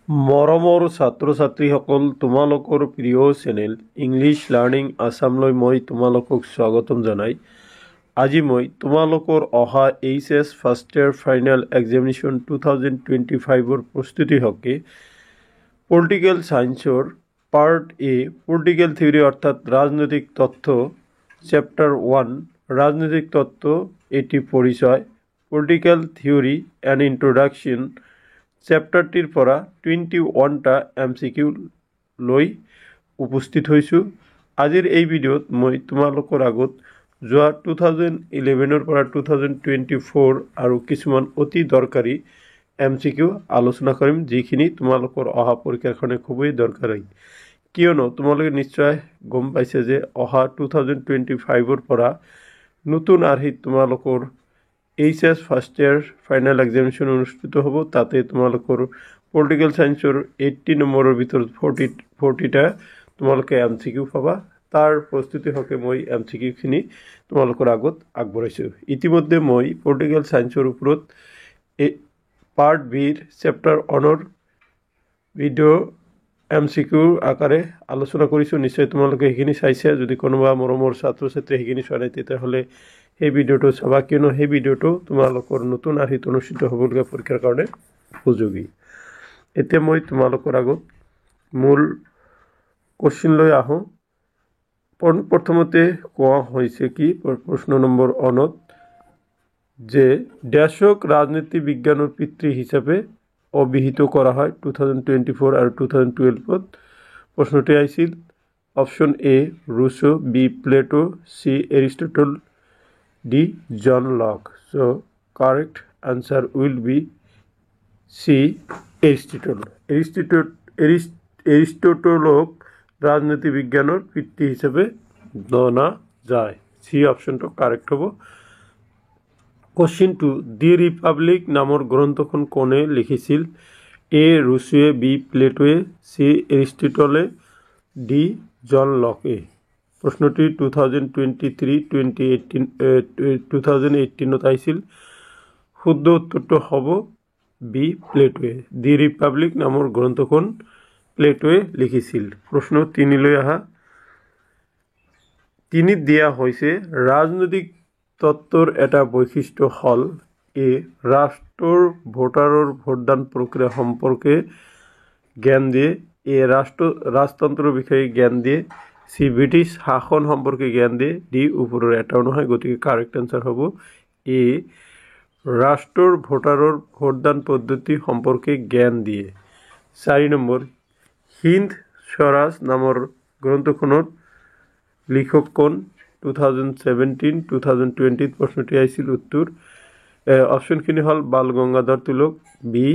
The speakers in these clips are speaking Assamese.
মৰমৰ ছাত্ৰ ছাত্ৰীসকল, তোমালোকৰ প্ৰিয় চেনেল ইংলিছ লাৰ্ণিং আছামলৈ মই তোমালোকক স্বাগতম জনাই। আজি মই তোমালোকৰ অহা HS first year final examination 2025ৰ প্ৰস্তুতি হকে পলিটিকেল সায়েন্সৰ পাৰ্ট এ পলিটিকেল থিওৰি অৰ্থাৎ ৰাজনৈতিক তত্ত্ব চেপ্টাৰ 1 ৰাজনৈতিক তত্ত্ব এটি পৰিচয় পলিটিকেল থিওৰি এণ্ড ইন্ট্ৰডাকশ্যন চেপ্টাৰটিৰ পৰা 21টা MCQ লৈ উপস্থিত হৈছোঁ। আজিৰ এই ভিডিঅ'ত মই তোমালোকৰ আগত যোৱা 2011ৰ পৰা 2024 আৰু কিছুমান অতি দৰকাৰী MCQ আলোচনা কৰিম, যিখিনি তোমালোকৰ অহা পৰীক্ষাখনে খুবেই দৰকাৰী। কিয়নো তোমালোকে নিশ্চয় গম পাইছে যে অহা 2025ৰ পৰা নতুন আৰ্হিত তোমালোকৰ HS first year final examination অনুষ্ঠিত হ'ব। তাতে তোমালোকৰ পলিটিকেল সায়েন্সৰ 80 নম্বৰৰ ভিতৰত 40টা তোমালোকে MCQ পাবা। তাৰ প্ৰস্তুতি হকে মই MCQখিনি তোমালোকৰ আগত আগবঢ়াইছোঁ। ইতিমধ্যে মই পলিটিকেল সায়েন্সৰ ওপৰত পাৰ্ট বিৰ চেপ্টাৰ 1ৰ ভিডিঅ' MCQ আকাৰে আলোচনা কৰিছোঁ। নিশ্চয় তোমালোকে সেইখিনি চাইছে। যদি কোনোবা মৰমৰ ছাত্ৰ ছাত্ৰী সেইখিনি চোৱা নাই তেতিয়াহ'লে সেই ভিডিঅ'টো চাবা, কিয়নো সেই ভিডিঅ'টো তোমালোকৰ নতুন আৰ্হিত অনুষ্ঠিত হ'বলগীয়া পৰীক্ষাৰ কাৰণে উপযোগী। এতিয়া মই তোমালোকৰ আগত মূল কোশ্চিন লৈ আহোঁ। প্ৰথমতে কোৱা হৈছে কি প্ৰশ্ন নম্বৰ 1ত যে ড্যাশক ৰাজনীতি বিজ্ঞানৰ পিতৃ হিচাপে অভিহিত কৰা হয় 2024 আৰু 2012ত। প্ৰশ্নটি আহিছিল option A Rousseau, B Plato, C Aristotle, D John Locke. So correct answer will be C Aristotle. এরিস্টটলক রাজনীতি বিজ্ঞানের পিতৃ হিসেবে ধরা যায়। সি অপশনটা কারেক্ট হব। কোশ্চিন 2 দি রিপাবলিক নামৰ গ্ৰন্থখন কোনে লিখিছিল? এ ৰুছোৱে, বি প্লেটোৱে, চি এৰিষ্টটলে, ডি জন লকে। প্ৰশ্নটি 2018ত আহিছিল। শুদ্ধ উত্তৰটো হ'ব বি প্লেটোৱে। দি ৰিপাব্লিক নামৰ গ্ৰন্থখন প্লেটোৱে লিখিছিল। প্ৰশ্ন 3 লৈ আহা। 3ত দিয়া হৈছে ৰাজনৈতিক তত্ত্বৰ এটা বৈশিষ্ট্য হ'ল এ ৰাষ্ট্ৰৰ ভোটাৰৰ ভোটদান প্ৰক্ৰিয়া সম্পৰ্কে জ্ঞান দিয়ে, এ ৰাজতন্ত্ৰৰ বিষয়ে জ্ঞান দিয়ে, চি ব্ৰিটিছ শাসন সম্পৰ্কে জ্ঞান দিয়ে, ডি ওপৰৰ এটাও নহয়। গতিকে কাৰেক্ট আনচাৰ হ'ব এ ৰাষ্ট্ৰৰ ভোটাৰৰ ভোটদান পদ্ধতি সম্পৰ্কে জ্ঞান দিয়ে। 4 নম্বৰ হিন্দ স্বৰাজ নামৰ গ্ৰন্থখনৰ লিখক কোন? 2017, 2020 প্ৰশ্নটি আহিছিল। উত্তৰ অপশ্যনখিনি হ'ল Bal Gangadhar Tilak, B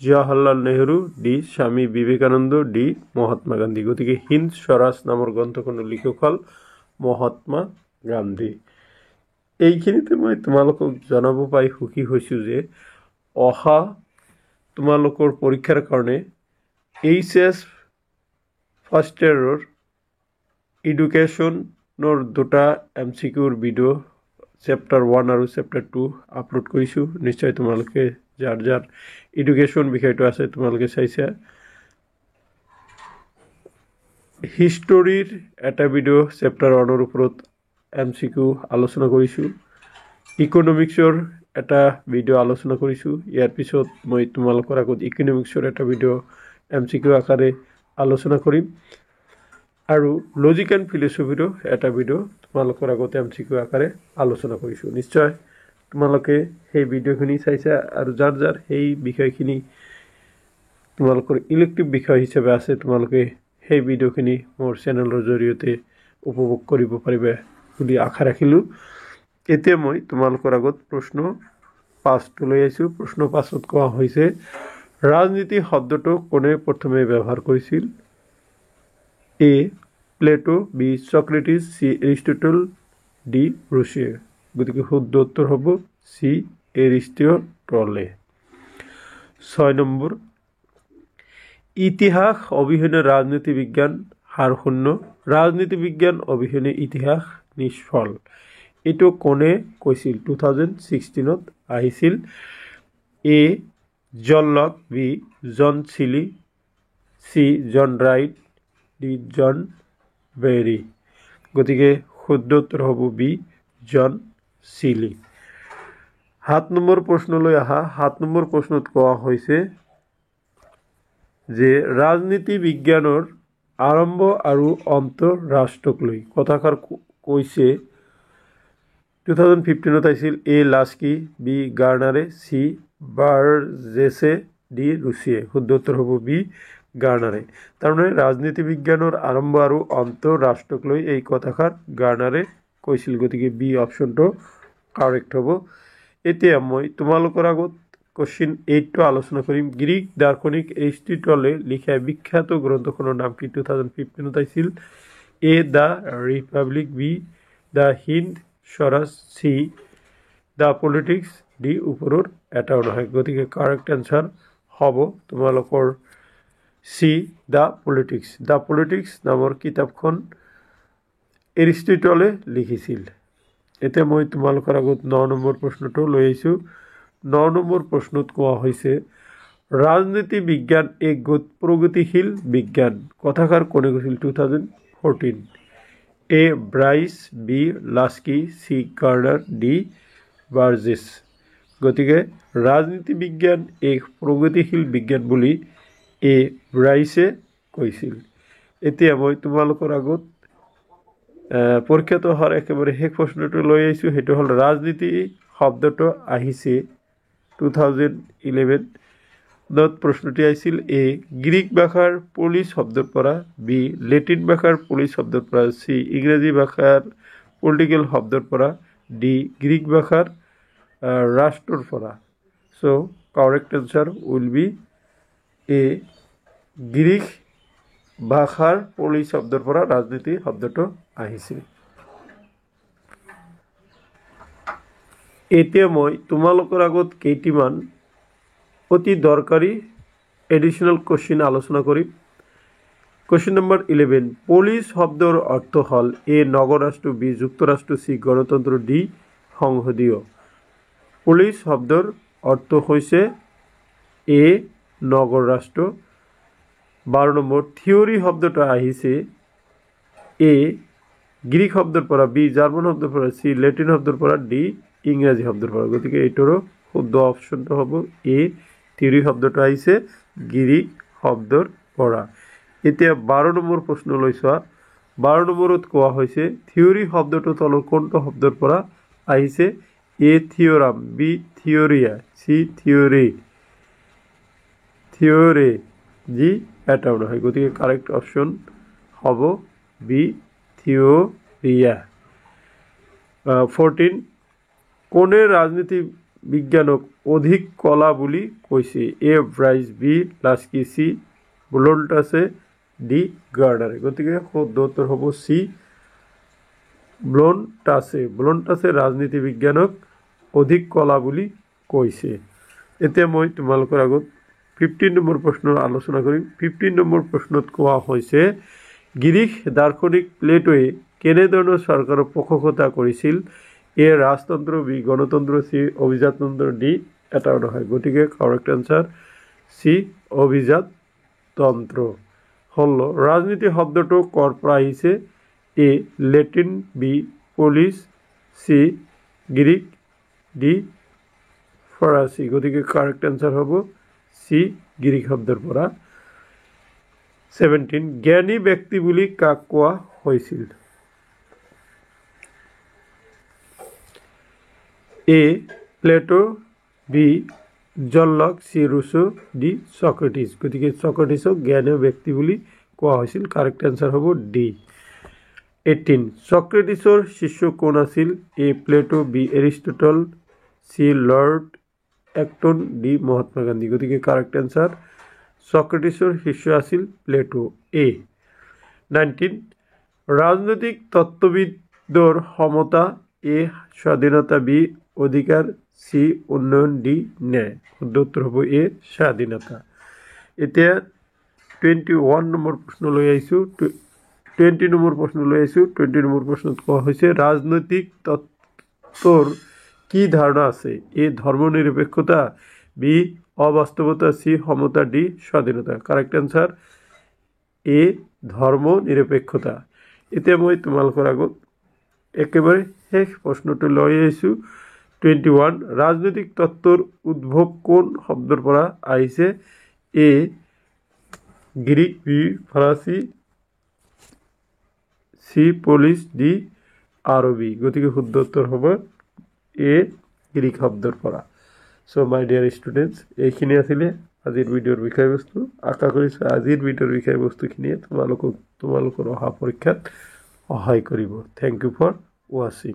Jawaharlal Nehru, D Swami Vivekananda, D Mahatma Gandhi. গতিকে হিন্দ স্বৰাজ নামৰ গ্ৰন্থখনৰ লিখক হ'ল মহাত্মা গান্ধী। এইখিনিতে মই তোমালোকক জনাব পাই সুখী হৈছোঁ যে অহা তোমালোকৰ পৰীক্ষাৰ কাৰণে HS ফাৰ্ষ্ট ইয়াৰৰ এডুকেশ্যনৰ 2টা MCQৰ ভিডিঅ' চেপ্টাৰ 1 আৰু চেপ্টাৰ 2 আপলোড কৰিছোঁ। নিশ্চয় তোমালোকে যাৰ যাৰ এডুকেশ্যন বিষয়টো আছে তোমালোকে চাইছা। হিষ্টৰীৰ এটা ভিডিঅ' চেপ্টাৰ 1ৰ ওপৰত MCQ আলোচনা কৰিছোঁ। ইকনমিক্সৰ এটা ভিডিঅ' আলোচনা কৰিছোঁ। ইয়াৰ পিছত মই তোমালোকৰ আগত ইকনমিক্সৰ এটা ভিডিঅ' MCQ আকাৰে আলোচনা কৰিম আৰু লজিক এণ্ড ফিলচফিৰো এটা ভিডিঅ' তোমালোকৰ আগত MCQ আকাৰে আলোচনা কৰিছোঁ। নিশ্চয় তোমালোকে সেই ভিডিঅ'খিনি চাইছা আৰু যাৰ যাৰ সেই বিষয়খিনি তোমালোকৰ ইলেক্টিভ বিষয় হিচাপে আছে তোমালোকে সেই ভিডিঅ'খিনি মোৰ চেনেলৰ জৰিয়তে উপভোগ কৰিব পাৰিবা বুলি আশা ৰাখিলোঁ। এতিয়া মই তোমালোকৰ আগত প্ৰশ্ন 5টো লৈ আহিছোঁ। প্ৰশ্ন 5ত কোৱা হৈছে ৰাজনীতি শব্দটো কোনে প্ৰথমে ব্যৱহাৰ কৰিছিল? A Plato, B Socrates, C Aristotle, D Rousseau. গতিকে শুদ্ধ উত্তৰ হ'ব চি এৰিষ্টটলে। 6 নম্বৰ ইতিহাস অবিহনে ৰাজনীতি বিজ্ঞান সাৰশূন্য, ৰাজনীতি বিজ্ঞান অবিহনে ইতিহাস নিষ্ফল। এইটো কোনে কৈছিল? 2016ত আহিছিল। এ জন লক, বি জন সিলি, সি জন রাইট, ডি জন বেৰি। গতিকে শুদ্ধ উত্তৰ হ'ব বি জন সিলি। 7 নম্বৰ প্ৰশ্নলৈ আহা। 7 নম্বৰ প্ৰশ্নত কোৱা হৈছে যে ৰাজনীতি বিজ্ঞানৰ আৰম্ভ আৰু অন্ত ৰাষ্ট্ৰক লৈ। কথাষাৰ কৈছে 2015 আহিছিল এ লাস্কি, বি গাৰ্নাৰে, চি বাৰ্জেছে, ডি ৰুচিয়ে। শুদ্ধ উত্তৰ হ'ব বি গাৰ্নাৰে। তাৰমানে ৰাজনীতি বিজ্ঞানৰ আৰম্ভ আৰু অন্ত ৰাষ্ট্ৰক লৈ এই কথাষাৰ গাৰ্নাৰে কৈছিল। গতিকে বি অপশ্যনটো কাৰেক্ট হ'ব। এতিয়া মই তোমালোকৰ আগত কোশ্চিন 8টো আলোচনা কৰিম। গ্ৰীক দাৰ্শনিক এৰিষ্টটলে লিখা বিখ্যাত গ্ৰন্থখনৰ নাম কি? 2015 আহিছিল A the Republic, B the Hind Swaraj, C the Politics, D ওপৰৰ এটাও নহয়। গতিকে কাৰেক্ট এনচাৰ হ'ব তোমালোকৰ C the Politics. The Politics নামৰ কিতাপখন এৰিষ্টটলে লিখিছিল। এতিয়া মই তোমালোকৰ আগত 9 নম্বৰ প্ৰশ্নটো লৈ আহিছোঁ। 9 নম্বৰ প্ৰশ্নত কোৱা হৈছে ৰাজনীতি বিজ্ঞান এক প্ৰগতিশীল বিজ্ঞান। কথাষাৰ কোনে কৈছিল? 2014 এ ব্ৰাইছ, বি লাস্কি, চি গাৰ্নাৰ, ডি বাৰ্জেছ। গতিকে ৰাজনীতি বিজ্ঞান এক প্ৰগতিশীল বিজ্ঞান বুলি এ ব্ৰাইছে কৈছিল। এতিয়া মই তোমালোকৰ আগত পৰীক্ষাত অহাৰ একেবাৰে শেষ প্ৰশ্নটো লৈ আহিছোঁ। সেইটো হ'ল ৰাজনীতি শব্দটো আহিছে 2011 প্ৰশ্নটি আহিছিল এ গ্ৰীক ভাষাৰ পলিচ শব্দৰ পৰা, বি লেটিন ভাষাৰ পলিচ শব্দৰ পৰা, চি ইংৰাজী ভাষাৰ পলিটিকেল শব্দৰ পৰা, ডি গ্ৰীক ভাষাৰ ৰাষ্ট্ৰৰ পৰা। So' correct answer will be A Greek ভাষাৰ পলিচ শব্দৰ পৰা ৰাজনীতি শব্দটো আহিছে। এতিয়া মই তোমালোকৰ আগত কেইটিমান অতি দৰকাৰী এডিশ্যনেল কোশ্চিন আলোচনা কৰিম। কোশ্চিন নম্বৰ 11 পলিচ শব্দৰ অৰ্থ হ'ল এ নগৰৰাষ্ট্ৰ, বি যুক্তৰাষ্ট্ৰ, চি গণতন্ত্ৰ, ডি সংসদীয়। পলিচ শব্দৰ অৰ্থ হৈছে এ নগৰৰাষ্ট্ৰ। 12 নম্বৰ থিয়ৰী শব্দটো আহিছে এ গ্ৰীক শব্দৰ পৰা, বি জাৰ্মান শব্দৰ পৰা, চি লেটিন শব্দৰ পৰা, ডি ইংৰাজী শব্দৰ পৰা। গতিকে এইটোৰো শুদ্ধ অপশ্যনটো হ'ব এ থিয়ৰী শব্দটো আহিছে গ্ৰীক শব্দৰ পৰা। এতিয়া 12 নম্বৰ প্ৰশ্নলৈ চোৱা। 12 নম্বৰত কোৱা হৈছে থিয়ৰী শব্দটো তলৰ কোনটো শব্দৰ পৰা আহিছে? এ থিয়ৰাম, বি থিয়ৰিয়া, চি থিয়ৰী, থিয়ৰে, জি এটাও নহয়। গতিকে কাৰেক্ট অপশ্যন হ'ব বি থিয়ৰিয়া। 14 কোনে ৰাজনীতি বিজ্ঞানক অধিক কলা বুলি কৈছে? এ ব্ৰাইছ, বি লাস্কি, চি ব্লণ্টাছে, ডি গাৰ্নাৰে। গতিকে শুদ্ধ উত্তৰ হ'ব চি ব্লণ্টাছে। ব্লণ্টাছে ৰাজনীতি বিজ্ঞানক অধিক কলা বুলি কৈছে। এতিয়া মই তোমালোকৰ আগত 15 নম্বৰ প্ৰশ্ন আলোচনা কৰিম। 15 নম্বৰ প্ৰশ্নত কোৱা হৈছে গ্ৰীক দাৰ্শনিক প্লেটোৱে কেনেধৰণৰ চৰকাৰৰ পোষকতা কৰিছিল? এ ৰাজতন্ত্ৰ, বি গণতন্ত্ৰ, চি অভিজাততন্ত্ৰ, ডি এটাও নহয়। গতিকে কাৰেক্ট এনচাৰ চি অভিজাততন্ত্ৰ। 16 ৰাজনীতি শব্দটো ক'ৰ পৰা আহিছে? A Latin, B Polish, C Greek, D ফৰাচী। গতিকে কাৰেক্ট এনচাৰ হ'ব চি গ্ৰীক শব্দৰ পৰা। 17 জ্ঞানী ব্যক্তি বুলি কাক কোৱা হৈছিল? A Plato, B John Locke, C Rousseau, D Socrates. গতিকে চক্ৰেটিছক জ্ঞানী ব্যক্তি বুলি কোৱা হৈছিল। কাৰেক্ট এনচাৰ হ'ব ডি। 18 চক্ৰেটিছৰ শিষ্য কোন আছিল? A Plato, B Aristotle, C Lord Acton, D Mahatma Gandhi. গতিকে কাৰেক্ট এনচাৰ চক্ৰেটিছৰ শিষ্য আছিল প্লেটো, এ। 19 ৰাজনৈতিক তত্ত্ববিদৰ সমতা, এ স্বাধীনতা, বি অধিকাৰ, চি উন্নয়ন, ডি ন্যায়। শুদ্ধ উত্তৰ হ'ব এ স্বাধীনতা। এতিয়া 21 নম্বৰ প্ৰশ্ন লৈ আহিছোঁ। 20 নম্বৰ প্ৰশ্ন লৈ আহিছোঁ। 20 নম্বৰ প্ৰশ্নত কোৱা হৈছে ৰাজনৈতিক তত্ত্বৰ কি ধাৰণা আছে? এ ধৰ্ম নিৰপেক্ষতা, বি অবাস্তবতা, সি সমতা, ডি স্বাধীনতা। কাৰেক্ট এনচাৰ এ ধৰ্ম নিৰপেক্ষতা। এতিয়া মই তোমালোকৰ আগত একেবাৰে শেষ প্ৰশ্নটো লৈ আহিছোঁ। 21 ৰাজনৈতিক তত্ত্বৰ উদ্ভৱ কোন শব্দৰ পৰা আহিছে? এ গ্ৰীক, বি ফৰাচী, সি পলিছ, ডি আৰবী। গতিকে শুদ্ধ উত্তৰ হ'ব এ গ্ৰীক শব্দৰ পৰা। চ' মাই ডিয়াৰ ষ্টুডেণ্টছ, এইখিনি আছিলে আজিৰ ভিডিঅ'ৰ বিষয়বস্তু। আশা কৰিছোঁ আজিৰ ভিডিঅ'ৰ বিষয়বস্তুখিনিয়ে তোমালোকৰ অহা পৰীক্ষাত সহায় কৰিব। থেংক ইউ ফৰ ৱাচিং।